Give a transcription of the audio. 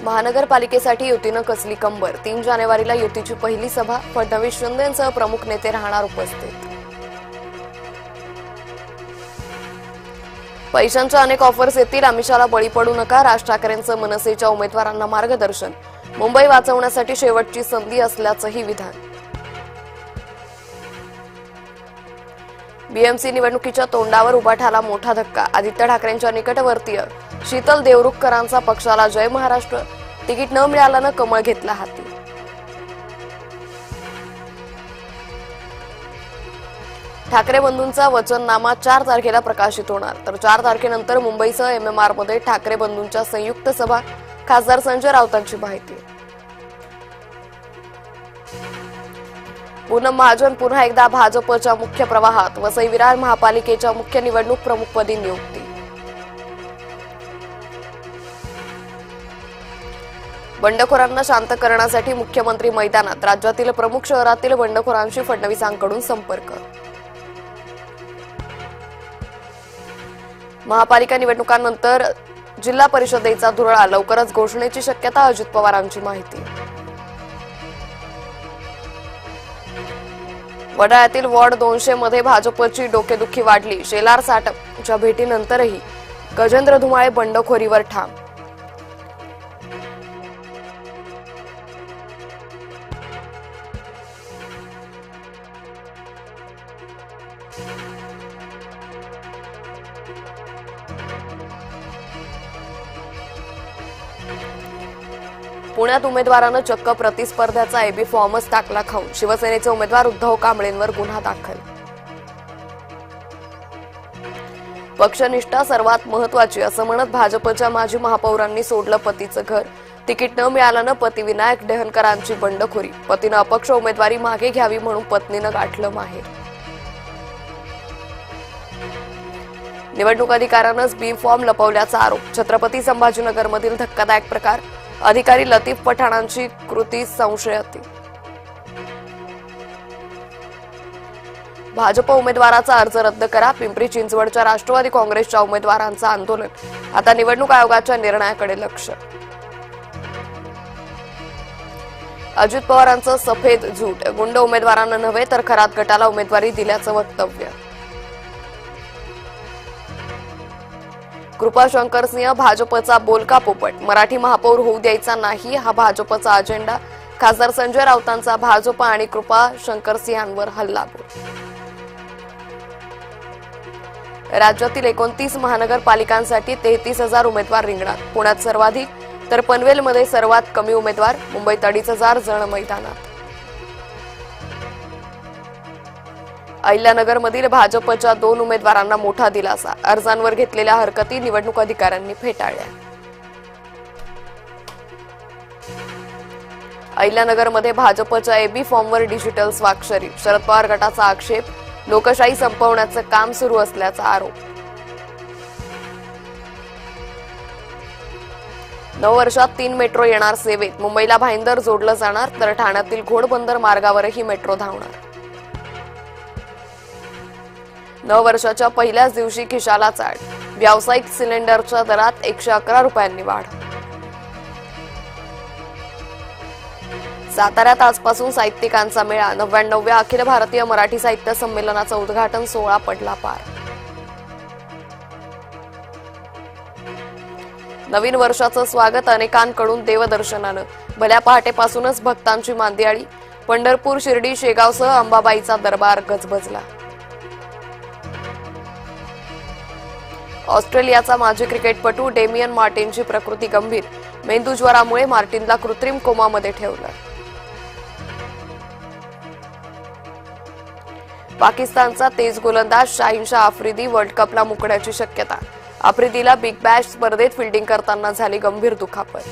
महानगरपालिकेसाठी युतीनं कसली कंबर. 3 जानेवारीला युतीची पहिली सभा. फडणवीस शिंदेंसह प्रमुख नेते राहणार उपस्थित. पैशांच्या अनेक ऑफर्स येतील, आमिषाला बळी पडू नका. राज ठाकरेंचं मनसेच्या उमेदवारांना मार्गदर्शन. मुंबई वाचवण्यासाठी शेवटची संधी असल्याचंही विधान. बीएमसी निवडणुकीच्या तोंडावर उभाठाला मोठा धक्का. आदित्य ठाकरेंच्या निकटवर्तीय शीतल देवरुखकरांचा पक्षाला जय महाराष्ट्र. तिकीट न मिळाल्यानं कमळ घेतला हाती. ठाकरे बंधूंचा वचननामा 4 तारखेला प्रकाशित होणार. तर 4 तारखेनंतर मुंबईसह एमएमआर मध्ये ठाकरे बंधूंच्या संयुक्त सभा. खासदार संजय राऊतांची माहिती. पूनम महाजन पुन्हा एकदा भाजपच्या मुख्य प्रवाहात. वसई विरार महापालिकेच्या मुख्य निवडणूक प्रमुखपदी नियुक्ती. बंडखोरांना शांत करण्यासाठी मुख्यमंत्री मैदानात. राज्यातील प्रमुख शहरातील बंडखोरांशी फडणवीसांकडून संपर्क. महापालिका निवडणुकांनंतर जिल्हा परिषदेचा धुरळा. लवकरच घोषणेची शक्यता. अजित पवारांची माहिती. वडाळ्यातील वॉर्ड 200 मध्ये भाजपची डोकेदुखी वाढली. शेलार साठपच्या भेटीनंतरही गजेंद्र धुमाळे बंडखोरीवर ठाम. पुण्यात उमेदवारानं चक्क प्रतिस्पर्ध्याचा एबी फॉर्मच टाकला खाऊन. शिवसेनेचे उमेदवार उद्धव कांबळेंवर गुन्हा दाखल. पक्षनिष्ठा सर्वात महत्वाची असं म्हणत भाजपच्या माजी महापौरांनी सोडलं पतीचं घर. तिकीट न मिळाल्यानं पती विनायक डेहनकरांची बंडखोरी. पतीनं अपक्ष उमेदवारी मागे घ्यावी म्हणून पत्नीनं गाठलं माहेर. निवडणूक अधिकाऱ्यानंच बी फॉर्म लपवल्याचा आरोप. छत्रपती संभाजीनगरमधील धक्कादायक प्रकार. अधिकारी लतीफ पठाणांची कृती संशयाती. भाजप उमेदवाराचा अर्ज रद्द करा. पिंपरी चिंचवडच्या राष्ट्रवादी काँग्रेसच्या उमेदवारांचं आंदोलन. आता निवडणूक आयोगाच्या निर्णयाकडे लक्ष. अजित पवारांचं सफेद झूट. गुंड उमेदवारांना नव्हे तर खरात गटाला उमेदवारी दिल्याचं वक्तव्य. कृपा शंकरसिंह भाजपचा बोलका पोपट. मराठी महापौर होऊ द्यायचा नाही हा भाजपचा अजेंडा. खासदार संजय राऊतांचा भाजप आणि कृपा शंकरसिंहांवर हल्लाबोल. राज्यातील 29 महानगरपालिकांसाठी 33,000 उमेदवार रिंगणात. पुण्यात सर्वाधिक तर पनवेलमध्ये सर्वात कमी उमेदवार. मुंबईत 2,500 जण मैदानात. अहिल्यानगरमधील भाजपच्या 2 उमेदवारांना मोठा दिलासा. अर्जांवर घेतलेल्या हरकती निवडणूक अधिकाऱ्यांनी फेटाळल्या. अहिल्यानगरमध्ये भाजपच्या एबी फॉर्मवर डिजिटल स्वाक्षरी. शरद पवार गटाचा आक्षेप. लोकशाही संपवण्याचं काम सुरू असल्याचा आरोप. नववर्षात 3 मेट्रो येणार सेवेत. मुंबईला भाईंदर जोडलं जाणार तर ठाण्यातील घोडबंदर मार्गावरही मेट्रो धावणार. नववर्षाच्या पहिल्याच दिवशी खिशाला चाड. व्यावसायिक सिलेंडरच्या दरात 111 रुपयांनी वाढ. साताऱ्यात आजपासून साहित्यिकांचा मेळा. 99व्या अखिल भारतीय मराठी साहित्य संमेलनाचं उद्घाटन सोहळा पडला पार. नवीन वर्षाचं स्वागत अनेकांकडून देवदर्शनानं. भल्या पहाटेपासूनच भक्तांची मांदियाळी. पंढरपूर, शिर्डी, शेगावसह अंबाबाईचा दरबार गजबजला. ऑस्ट्रेलियाचा माजी क्रिकेटपटू डेमियन मार्टिनची प्रकृती गंभीर. मेंदूज्वरामुळे मार्टिनला कृत्रिम कोमामध्ये ठेवलं. पाकिस्तानचा तेज गोलंदाज शाहीनशाह आफ्रिदी वर्ल्ड कपला मुकण्याची शक्यता. आफ्रिदीला बिग बॅश स्पर्धेत फिल्डिंग करताना झाली गंभीर दुखापत.